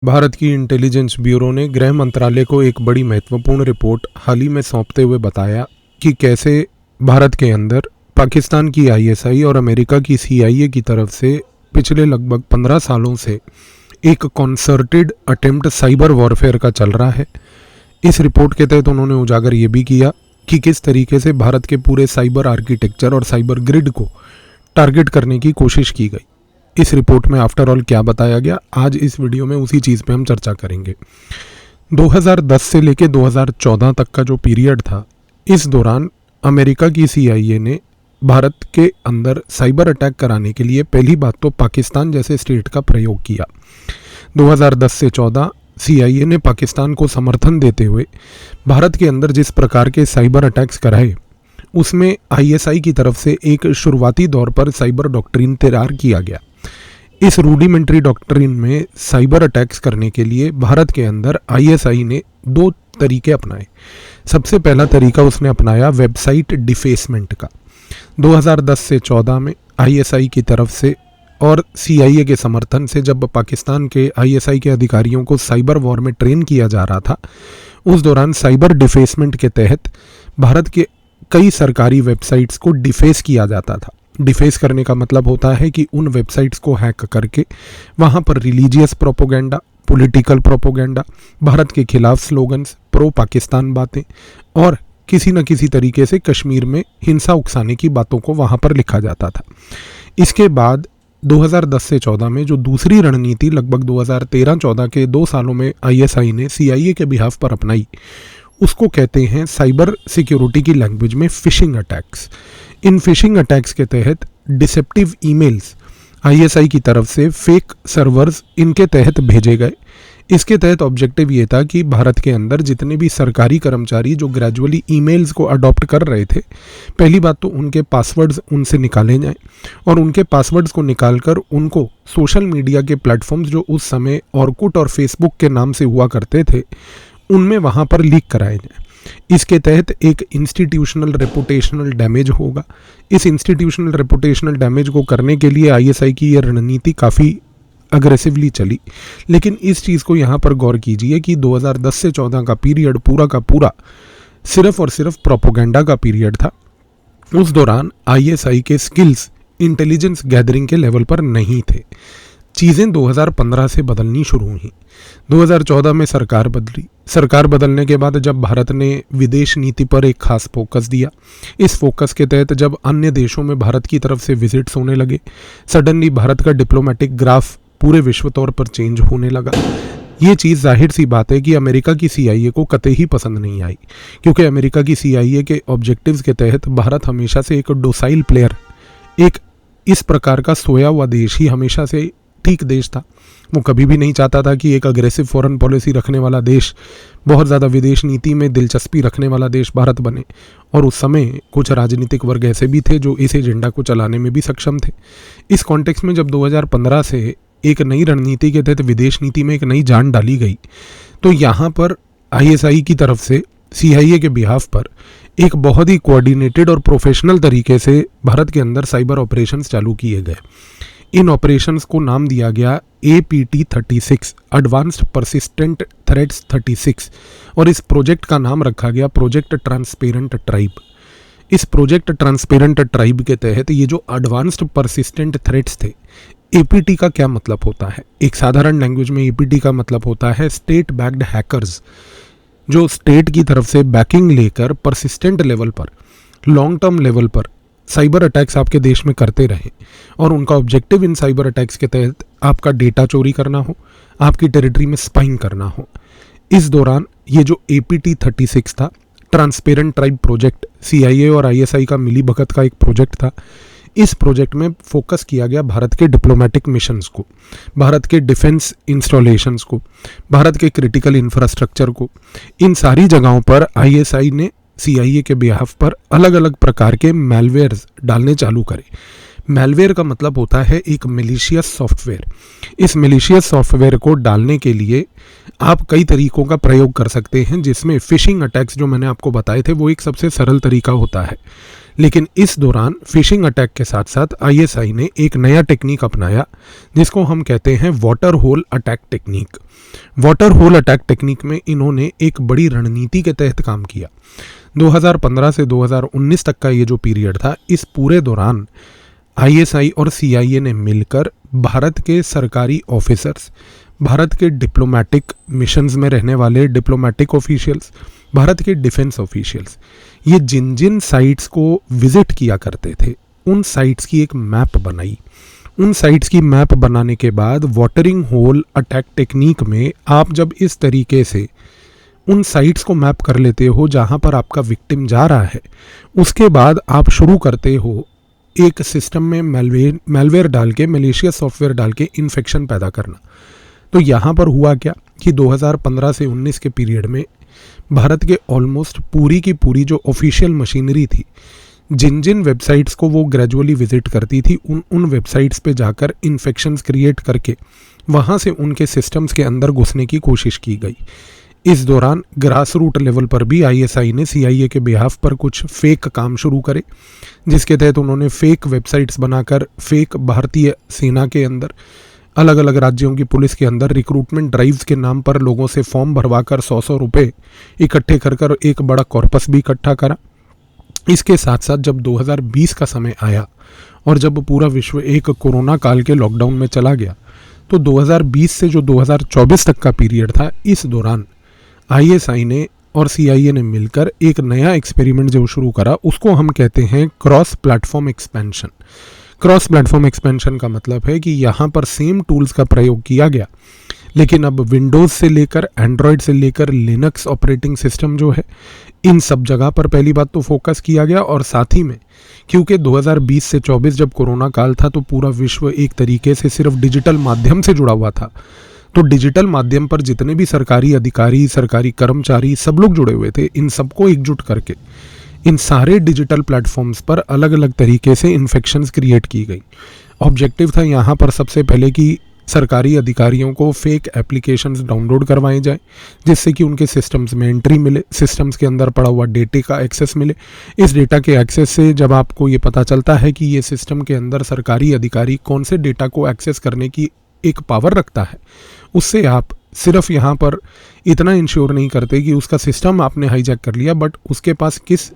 भारत की intelligence bureau ने गृह मंत्रालय को एक बड़ी महत्वपूर्ण रिपोर्ट हाल ही में सौंपते हुए बताया कि कैसे भारत के अंदर पाकिस्तान की आईएसआई और अमेरिका की सीआईए की तरफ से पिछले लगभग 15 सालों से एक कॉन्सर्टेड अटेम्प्ट साइबर वॉरफेयर का चल रहा है। इस रिपोर्ट के तहत उन्होंने उजागर ये भी किया कि किस तरीके से भारत के पूरे साइबर आर्किटेक्चर और साइबर ग्रिड को टारगेट करने की कोशिश की गई। इस रिपोर्ट में आफ्टर ऑल क्या बताया गया, आज इस वीडियो में उसी चीज़ पे हम चर्चा करेंगे। 2010 से लेकर 2014 तक का जो पीरियड था, इस दौरान अमेरिका की सीआईए ने भारत के अंदर साइबर अटैक कराने के लिए पहली बात तो पाकिस्तान जैसे स्टेट का प्रयोग किया। 2010 से 14 सीआईए ने पाकिस्तान को समर्थन देते हुए भारत के अंदर जिस प्रकार के साइबर अटैक्स कराए, उसमें आईएसआई की तरफ से एक शुरुआती दौर पर साइबर डॉक्ट्रिन तैयार किया गया। इस रूडिमेंट्री डॉक्ट्रिन में साइबर अटैक्स करने के लिए भारत के अंदर आईएसआई ने दो तरीके अपनाए। सबसे पहला तरीका उसने अपनाया वेबसाइट डिफेसमेंट का। 2010 से 14 में आईएसआई की तरफ से और सीआईए के समर्थन से जब पाकिस्तान के आईएसआई के अधिकारियों को साइबर वॉर में ट्रेन किया जा रहा था, उस दौरान साइबर डिफेसमेंट के तहत भारत के कई सरकारी वेबसाइट्स को डिफेस किया जाता था। डिफेस करने का मतलब होता है कि उन वेबसाइट्स को हैक करके वहाँ पर religious propaganda, political propaganda, Bharat के खिलाफ स्लोगन्स, प्रो पाकिस्तान बातें और किसी न किसी तरीके से कश्मीर में हिंसा उकसाने की बातों को वहाँ पर लिखा जाता था। इसके बाद 2010 से 14 में जो दूसरी रणनीति लगभग 2013-14 के 2 सालों में आईएसआई ने सीआईए के बिहाफ पर अपनाई, उसको कहते हैं साइबर सिक्योरिटी की लैंग्वेज में फिशिंग अटैक्स। इन फिशिंग अटैक्स के तहत डिसेप्टिव ईमेल्स आईएसआई की तरफ से फेक सर्वर्स इनके तहत भेजे गए। इसके तहत ऑब्जेक्टिव ये था कि भारत के अंदर जितने भी सरकारी कर्मचारी जो ग्रेजुअली ईमेल्स को अडॉप्ट कर रहे थे, पहली बात तो उनके पासवर्ड्स उनसे निकाले जाएं और उनके पासवर्ड्स को निकालकर उनको सोशल मीडिया के प्लेटफॉर्म्स जो उस समय ऑर्कुट और फेसबुक के नाम से हुआ करते थे, उनमें वहाँ पर लीक कराए जाएं। इसके तहत एक इंस्टीट्यूशनल रेपुटेशनल डैमेज होगा। इस इंस्टीट्यूशनल रेपुटेशनल डैमेज को करने के लिए आईएसआई की ये रणनीति काफ़ी अग्रेसिवली चली। लेकिन इस चीज़ को यहाँ पर गौर कीजिए कि 2010 से 14 का पीरियड पूरा का पूरा सिर्फ और सिर्फ प्रोपोगेंडा का पीरियड था। उस दौरान आईएसआई के स्किल्स इंटेलिजेंस गैदरिंग के लेवल पर नहीं थे। चीज़ें 2015 से बदलनी शुरू हुई। 2014 में सरकार बदली। सरकार बदलने के बाद जब भारत ने विदेश नीति पर एक खास फोकस दिया, इस फोकस के तहत जब अन्य देशों में भारत की तरफ से विजिट्स होने लगे, सडनली भारत का डिप्लोमेटिक ग्राफ पूरे विश्व तौर पर चेंज होने लगा। ये चीज़ जाहिर सी बात है कि अमेरिका की सीआईए को कतई ही पसंद नहीं आई, क्योंकि अमेरिका की सीआईए के ऑब्जेक्टिव्स के तहत भारत हमेशा से एक डोसाइल प्लेयर, एक इस प्रकार का सोया हुआ देश ही हमेशा से ठीक देश था। वो कभी भी नहीं चाहता था कि एक अग्रेसिव फॉरेन पॉलिसी रखने वाला देश, बहुत ज़्यादा विदेश नीति में दिलचस्पी रखने वाला देश भारत बने। और उस समय कुछ राजनीतिक वर्ग ऐसे भी थे जो इस एजेंडा को चलाने में भी सक्षम थे। इस कॉन्टेक्स्ट में जब 2015 से एक नई रणनीति के तहत विदेश नीति में एक नई जान डाली गई, तो यहाँ पर आईएसआई की तरफ से सीआईए के बिहाफ पर एक बहुत ही कोऑर्डिनेटेड और प्रोफेशनल तरीके से भारत के अंदर साइबर ऑपरेशंस चालू किए गए। इन ऑपरेशंस को नाम दिया गया APT36, एडवांस्ड परसिस्टेंट थ्रेट्स 36, और इस प्रोजेक्ट का नाम रखा गया प्रोजेक्ट ट्रांसपेरेंट ट्राइब। इस प्रोजेक्ट ट्रांसपेरेंट ट्राइब के तहत ये जो एडवांस्ड परसिस्टेंट थ्रेट्स थे, APT का क्या मतलब होता है? एक साधारण लैंग्वेज में APT का मतलब होता है स्टेट बैक्ड हैकर्स, जो स्टेट की तरफ से बैकिंग लेकर परसिस्टेंट लेवल पर, लॉन्ग टर्म लेवल पर साइबर अटैक्स आपके देश में करते रहें। और उनका ऑब्जेक्टिव इन साइबर अटैक्स के तहत आपका डेटा चोरी करना हो, आपकी टेरिटरी में स्पाइंग करना हो। इस दौरान ये जो APT36 था, ट्रांसपेरेंट ट्राइब प्रोजेक्ट, सीआईए और आईएसआई का मिली भगत का एक प्रोजेक्ट था। इस प्रोजेक्ट में फोकस किया गया भारत के डिप्लोमेटिक मिशंस को, भारत के डिफेंस इंस्टॉलेशंस को, भारत के क्रिटिकल इंफ्रास्ट्रक्चर को। इन सारी जगहों पर आईएसआई ने सीआईए के बिहाफ पर अलग अलग प्रकार के मैलवेयर्स डालने चालू करे। मैलवेयर का मतलब होता है एक मिलिशियस सॉफ्टवेयर। इस मिलिशियस सॉफ्टवेयर को डालने के लिए आप कई तरीकों का प्रयोग कर सकते हैं, जिसमें फिशिंग अटैक्स जो मैंने आपको बताए थे वो एक सबसे सरल तरीका होता है। लेकिन इस दौरान फिशिंग अटैक के साथ साथ आईएसआई ने एक नया टेक्निक अपनाया जिसको हम कहते हैं water hole attack technique. Water hole attack technique में इन्होंने एक बड़ी रणनीति के तहत काम किया। 2015 से 2019 तक का ये जो पीरियड था, इस पूरे दौरान आईएसआई और सीआईए ने मिलकर भारत के सरकारी ऑफिसर्स, भारत के डिप्लोमेटिक मिशंस में रहने वाले डिप्लोमेटिक ऑफिशियल्स, भारत के डिफेंस ऑफिशियल्स, ये जिन जिन साइट्स को विजिट किया करते थे उन साइट्स की एक मैप बनाई। उन साइट्स की मैप बनाने के बाद वाटरिंग होल अटैक टेक्निक में आप जब इस तरीके से उन साइट्स को मैप कर लेते हो जहां पर आपका विक्टिम जा रहा है, उसके बाद आप शुरू करते हो एक सिस्टम में मैलवेयर डाल के, मलेशियस सॉफ्टवेयर डाल के इन्फेक्शन पैदा करना। तो यहाँ पर हुआ क्या कि 2015 से 19 के पीरियड में भारत के ऑलमोस्ट पूरी की पूरी जो ऑफिशियल मशीनरी थी, जिन जिन वेबसाइट्स को वो ग्रेजुअली विजिट करती थी, उन वेबसाइट्स पे जाकर इन्फेक्शंस क्रिएट करके वहाँ से उनके सिस्टम्स के अंदर घुसने की कोशिश की गई। इस दौरान ग्रास रूट लेवल पर भी आईएसआई ने सीआईए के बिहाफ पर कुछ फेक काम शुरू करे, जिसके तहत उन्होंने फेक वेबसाइट्स बनाकर फेक भारतीय सेना के अंदर, अलग अलग राज्यों की पुलिस के अंदर रिक्रूटमेंट ड्राइव्स के नाम पर लोगों से फॉर्म भरवाकर 100 रुपये इकट्ठे कर एक बड़ा कॉर्पस भी इकट्ठा करा। इसके साथ साथ जब 2020 का समय आया और जब पूरा विश्व एक कोरोना काल के लॉकडाउन में चला गया, तो 2020 से जो 2024 तक का पीरियड था, इस दौरान आईएसआई ने और सीआईए ने मिलकर एक नया एक्सपेरिमेंट जो शुरू करा, उसको हम कहते हैं cross platform expansion. Cross platform expansion का मतलब है कि यहाँ पर सेम टूल्स का प्रयोग किया गया, लेकिन अब विंडोज़ से लेकर, एंड्रॉयड से लेकर लिनक्स ऑपरेटिंग सिस्टम जो है, इन सब जगह पर पहली बात तो फोकस किया गया। और साथ ही में क्योंकि 2020 से 24 जब कोरोना काल था, तो पूरा विश्व एक तरीके से सिर्फ डिजिटल माध्यम से जुड़ा हुआ था, तो डिजिटल माध्यम पर जितने भी सरकारी अधिकारी, सरकारी कर्मचारी, सब लोग जुड़े हुए थे। इन सबको एकजुट करके इन सारे डिजिटल प्लेटफॉर्म्स पर अलग अलग तरीके से इन्फेक्शंस क्रिएट की गई। ऑब्जेक्टिव था यहाँ पर सबसे पहले कि सरकारी अधिकारियों को फेक एप्लीकेशंस डाउनलोड करवाए जाएं, जिससे कि उनके सिस्टम्स में एंट्री मिले, सिस्टम्स के अंदर पड़ा हुआ डेटा का एक्सेस मिले। इस डेटा के एक्सेस से जब आपको ये पता चलता है कि ये सिस्टम के अंदर सरकारी अधिकारी कौन से डेटा को एक्सेस करने की एक पावर रखता है, उससे आप सिर्फ यहाँ पर इतना इंश्योर नहीं करते कि उसका सिस्टम आपने हाईजैक कर लिया, बट उसके पास किस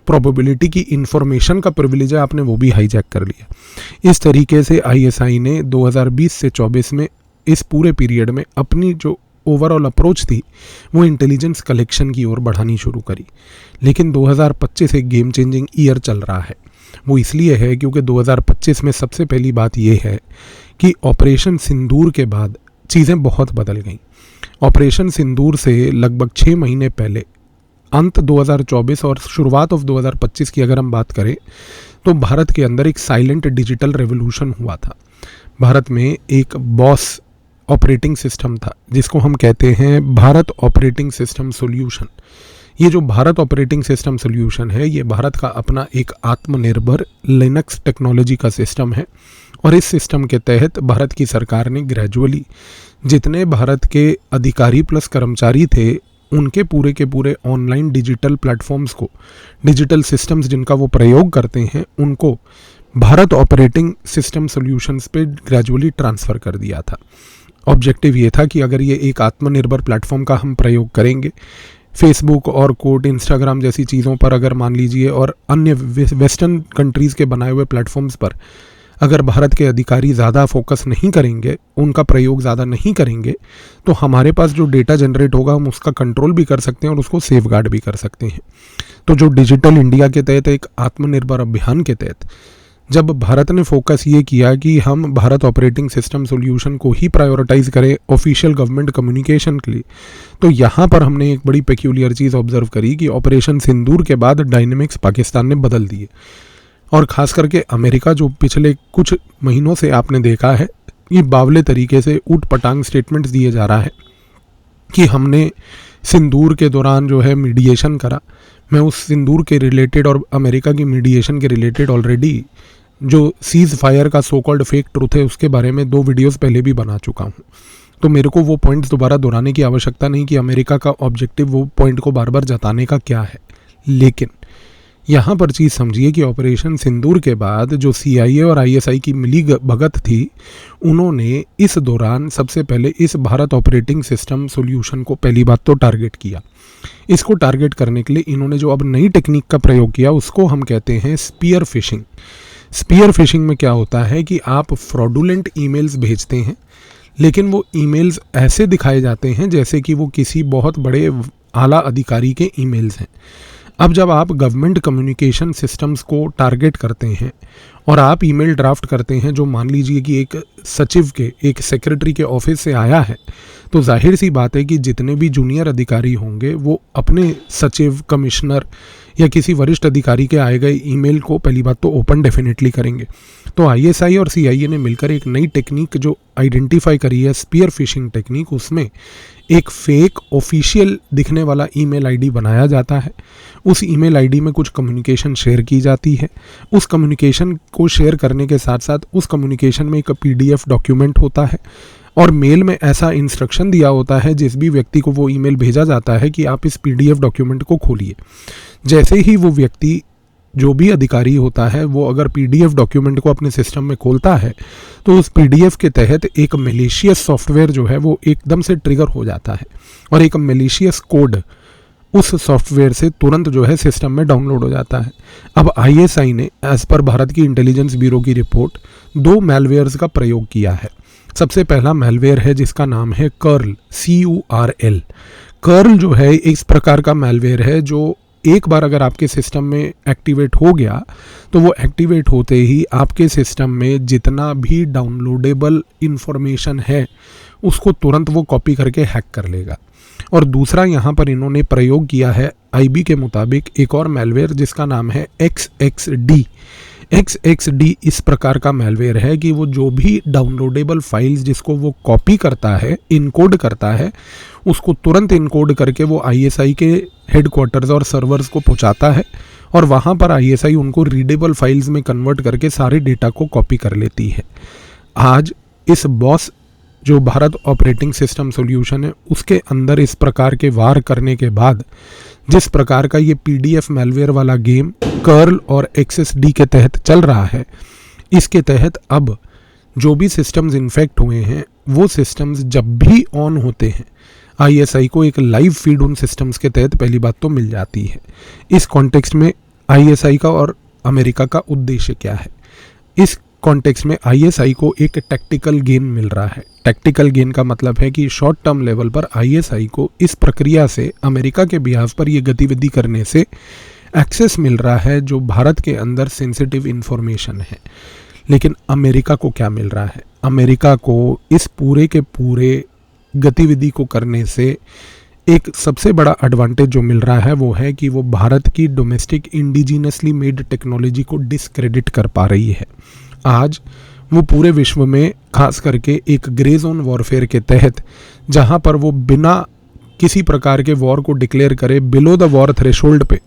प्रोबेबिलिटी की इन्फॉर्मेशन का प्रिविलेज है, आपने वो भी हाईजैक कर लिया। इस तरीके से आईएसआई ने 2020 से 24 में इस पूरे पीरियड में अपनी जो ओवरऑल अप्रोच थी वो इंटेलिजेंस कलेक्शन की ओर बढ़ानी शुरू करी। लेकिन 2025 एक गेम चेंजिंग ईयर चल रहा है। वो इसलिए है क्योंकि 2025 में सबसे पहली बात ये है कि ऑपरेशन सिंदूर के बाद चीज़ें बहुत बदल गईं। ऑपरेशन सिंदूर से लगभग 6 महीने पहले, अंत 2024 और शुरुआत ऑफ 2025 की अगर हम बात करें, तो भारत के अंदर एक साइलेंट डिजिटल रेवोल्यूशन हुआ था। भारत में एक बॉस ऑपरेटिंग सिस्टम था जिसको हम कहते हैं भारत ऑपरेटिंग सिस्टम सॉल्यूशन। ये जो भारत ऑपरेटिंग सिस्टम सॉल्यूशन है, ये भारत का अपना एक आत्मनिर्भर लिनक्स टेक्नोलॉजी का सिस्टम है। और इस सिस्टम के तहत भारत की सरकार ने ग्रेजुअली जितने भारत के अधिकारी प्लस कर्मचारी थे, उनके पूरे के पूरे ऑनलाइन डिजिटल प्लेटफॉर्म्स को, डिजिटल सिस्टम्स जिनका वो प्रयोग करते हैं, उनको भारत ऑपरेटिंग सिस्टम सॉल्यूशंस पे ग्रेजुअली ट्रांसफ़र कर दिया था। ऑब्जेक्टिव ये था कि अगर ये एक आत्मनिर्भर प्लेटफॉर्म का हम प्रयोग करेंगे, फेसबुक और कोड, इंस्टाग्राम जैसी चीज़ों पर अगर मान लीजिए, और अन्य वेस्टर्न कंट्रीज़ के बनाए हुए प्लेटफॉर्म्स पर अगर भारत के अधिकारी ज़्यादा फोकस नहीं करेंगे, उनका प्रयोग ज़्यादा नहीं करेंगे, तो हमारे पास जो डेटा जनरेट होगा हम उसका कंट्रोल भी कर सकते हैं और उसको सेफगार्ड भी कर सकते हैं। तो जो डिजिटल इंडिया के तहत, एक आत्मनिर्भर अभियान के तहत, जब भारत ने फोकस ये किया कि हम भारत ऑपरेटिंग सिस्टम सॉल्यूशन को ही प्रायोरिटाइज करें ऑफिशियल गवर्नमेंट कम्युनिकेशन के लिए, तो यहाँ पर हमने एक बड़ी पेक्यूलियर चीज़ ऑब्जर्व करी कि ऑपरेशन सिंदूर के बाद डायनेमिक्स पाकिस्तान ने बदल दिए। और ख़ास करके अमेरिका, जो पिछले कुछ महीनों से आपने देखा है कि बावले तरीके से ऊट पटांग स्टेटमेंट्स दिए जा रहा है कि हमने सिंदूर के दौरान जो है मीडिएशन करा। मैं उस सिंदूर के रिलेटेड और अमेरिका की मीडिएशन के रिलेटेड ऑलरेडी जो सीज़ फायर का सो कॉल्ड फेक ट्रूथ है, उसके बारे में 2 वीडियोस पहले भी बना चुका हूँ। तो मेरे को वो पॉइंट्स दोबारा दोहराने की आवश्यकता नहीं कि अमेरिका का ऑब्जेक्टिव वो पॉइंट को बार बार जताने का क्या है। लेकिन यहाँ पर चीज़ समझिए कि ऑपरेशन सिंदूर के बाद जो CIA और ISI की मिली भगत थी, उन्होंने इस दौरान सबसे पहले इस भारत ऑपरेटिंग सिस्टम सॉल्यूशन को पहली बात तो टारगेट किया। इसको टारगेट करने के लिए इन्होंने जो अब नई टेक्निक का प्रयोग किया उसको हम कहते हैं स्पीयर फिशिंग। स्पीयर फिशिंग में क्या होता है कि आप फ्रॉडुलेंट ईमेल्स भेजते हैं, लेकिन वो ईमेल्स ऐसे दिखाए जाते हैं जैसे कि वो किसी बहुत बड़े आला अधिकारी के ईमेल्स हैं। अब जब आप गवर्नमेंट कम्युनिकेशन सिस्टम्स को टारगेट करते हैं और आप ईमेल ड्राफ्ट करते हैं जो मान लीजिए कि एक सचिव के, एक सेक्रेटरी के ऑफिस से आया है, तो जाहिर सी बात है कि जितने भी जूनियर अधिकारी होंगे वो अपने सचिव, कमिश्नर या किसी वरिष्ठ अधिकारी के आए गए ईमेल को पहली बात तो ओपन डेफिनेटली करेंगे। तो ISI और CIA ने मिलकर एक नई टेक्निक जो आइडेंटिफाई करी है, स्पीयर फिशिंग टेक्निक, उसमें एक फेक ऑफिशियल दिखने वाला ईमेल आईडी बनाया जाता है। उस ईमेल आईडी में कुछ कम्युनिकेशन शेयर की जाती है। उस कम्युनिकेशन को शेयर करने के साथ साथ उस कम्युनिकेशन में एक PDF डॉक्यूमेंट होता है और मेल में ऐसा इंस्ट्रक्शन दिया होता है जिस भी व्यक्ति को वो ईमेल भेजा जाता है कि आप इस PDF डॉक्यूमेंट को खोलिए। जैसे ही वो व्यक्ति, जो भी अधिकारी होता है, वो अगर PDF डॉक्यूमेंट को अपने सिस्टम में खोलता है तो उस PDF के तहत एक मैलिशियस सॉफ्टवेयर जो है वो एकदम से ट्रिगर हो जाता है और एक मैलिशियस कोड उस सॉफ्टवेयर से तुरंत जो है सिस्टम में डाउनलोड हो जाता है। अब ISI ने एज पर भारत की इंटेलिजेंस ब्यूरो की रिपोर्ट 2 मैलवेयर्स का प्रयोग किया है। सबसे पहला मैलवेयर है जिसका नाम है कर्ल, CURL। कर्ल जो है इस प्रकार का मैलवेयर है जो एक बार अगर आपके सिस्टम में एक्टिवेट हो गया तो वो एक्टिवेट होते ही आपके सिस्टम में जितना भी डाउनलोडेबल इंफॉर्मेशन है उसको तुरंत वो कॉपी करके हैक कर लेगा। और दूसरा यहाँ पर इन्होंने प्रयोग किया है IB के मुताबिक एक और मैलवेयर जिसका नाम है XXD। XXD इस प्रकार का मैलवेयर है कि वो जो भी डाउनलोडेबल फाइल्स जिसको वो कॉपी करता है, इनकोड करता है, उसको तुरंत इनकोड करके वो ISI के हेडक्वार्टर्स और सर्वर्स को पहुंचाता है और वहाँ पर ISI उनको रीडेबल फाइल्स में कन्वर्ट करके सारे डेटा को कॉपी कर लेती है। आज इस बॉस जो भारत ऑपरेटिंग सिस्टम सॉल्यूशन है उसके अंदर इस प्रकार के वार करने के बाद जिस प्रकार का ये PDF मैलवेयर वाला गेम कर्ल और XSD के तहत चल रहा है, इसके तहत अब जो भी सिस्टम्स इन्फेक्ट हुए हैं वो सिस्टम्स जब भी ऑन होते हैं ISI को एक लाइव फीड उन सिस्टम्स के तहत पहली बात तो मिल जाती है। इस कॉन्टेक्स्ट में ISI का और अमेरिका का उद्देश्य क्या है? इस कॉन्टेक्स्ट में ISI को एक टैक्टिकल गेन मिल रहा है। टैक्टिकल गेन का मतलब है कि शॉर्ट टर्म लेवल पर ISI को इस प्रक्रिया से अमेरिका के बिहाफ पर यह गतिविधि करने से एक्सेस मिल रहा है जो भारत के अंदर सेंसिटिव इंफॉर्मेशन है। लेकिन अमेरिका को क्या मिल रहा है? अमेरिका को इस पूरे के पूरे गतिविधि को करने से एक सबसे बड़ा एडवांटेज जो मिल रहा है वो है कि वो भारत की डोमेस्टिक इंडिजिनसली मेड टेक्नोलॉजी को डिस्क्रेडिट कर पा रही है। आज वो पूरे विश्व में खास करके एक ग्रे जोन वॉरफेयर के तहत जहां पर वो बिना किसी प्रकार के वॉर को डिक्लेयर करे बिलो द वॉर थ्रेशोल्ड पे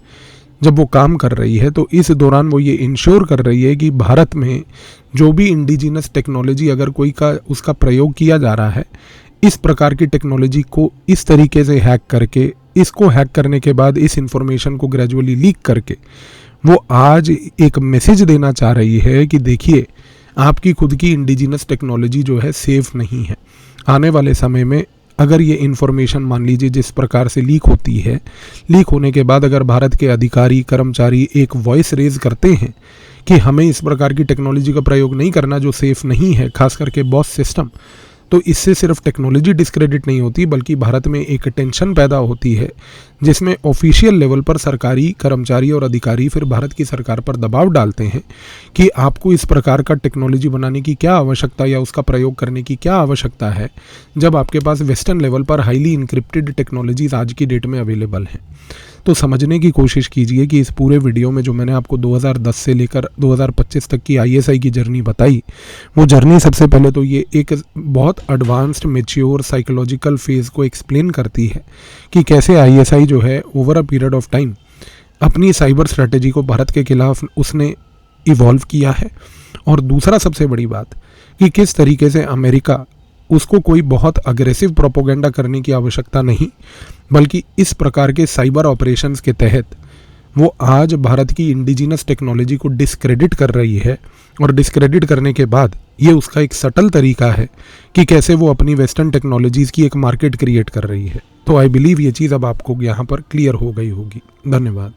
जब वो काम कर रही है, तो इस दौरान वो ये इंश्योर कर रही है कि भारत में जो भी इंडिजिनस टेक्नोलॉजी अगर कोई का उसका प्रयोग किया जा रहा है, इस प्रकार की टेक्नोलॉजी को इस तरीके से हैक करके, इसको हैक करने के बाद इस इंफॉर्मेशन को ग्रेजुअली लीक करके वो आज एक मैसेज देना चाह रही है कि देखिए आपकी खुद की इंडिजिनस टेक्नोलॉजी जो है सेफ नहीं है। आने वाले समय में अगर ये इन्फॉर्मेशन मान लीजिए जिस प्रकार से लीक होती है, लीक होने के बाद अगर भारत के अधिकारी कर्मचारी एक वॉइस रेज करते हैं कि हमें इस प्रकार की टेक्नोलॉजी का प्रयोग नहीं करना जो सेफ नहीं है, खास करके बॉस सिस्टम, तो इससे सिर्फ टेक्नोलॉजी डिस्क्रेडिट नहीं होती बल्कि भारत में एक टेंशन पैदा होती है जिसमें ऑफिशियल लेवल पर सरकारी कर्मचारी और अधिकारी फिर भारत की सरकार पर दबाव डालते हैं कि आपको इस प्रकार का टेक्नोलॉजी बनाने की क्या आवश्यकता या उसका प्रयोग करने की क्या आवश्यकता है जब आपके पास वेस्टर्न लेवल पर हाईली इनक्रिप्टेड टेक्नोलॉजीज आज की डेट में अवेलेबल हैं। तो समझने की कोशिश कीजिए कि इस पूरे वीडियो में जो मैंने आपको 2010 से लेकर 2025 तक की ISI की जर्नी बताई, वो जर्नी सबसे पहले तो ये एक बहुत एडवांस्ड मैच्योर साइकोलॉजिकल फेज़ को एक्सप्लेन करती है कि कैसे ISI जो है over a period of time अपनी साइबर स्ट्रेटेजी को भारत के खिलाफ उसने इवॉल्व किया है। और दूसरा सबसे बड़ी बात कि किस तरीके से अमेरिका, उसको कोई बहुत अग्रेसिव प्रोपोगेंडा करने की आवश्यकता नहीं, बल्कि इस प्रकार के साइबर ऑपरेशंस के तहत वो आज भारत की इंडिजिनस टेक्नोलॉजी को डिस्क्रेडिट कर रही है, और डिस्क्रेडिट करने के बाद ये उसका एक सटल तरीका है कि कैसे वो अपनी वेस्टर्न टेक्नोलॉजीज़ की एक मार्केट क्रिएट कर रही है। तो आई बिलीव ये चीज़ अब आपको यहाँ पर क्लियर हो गई होगी। धन्यवाद।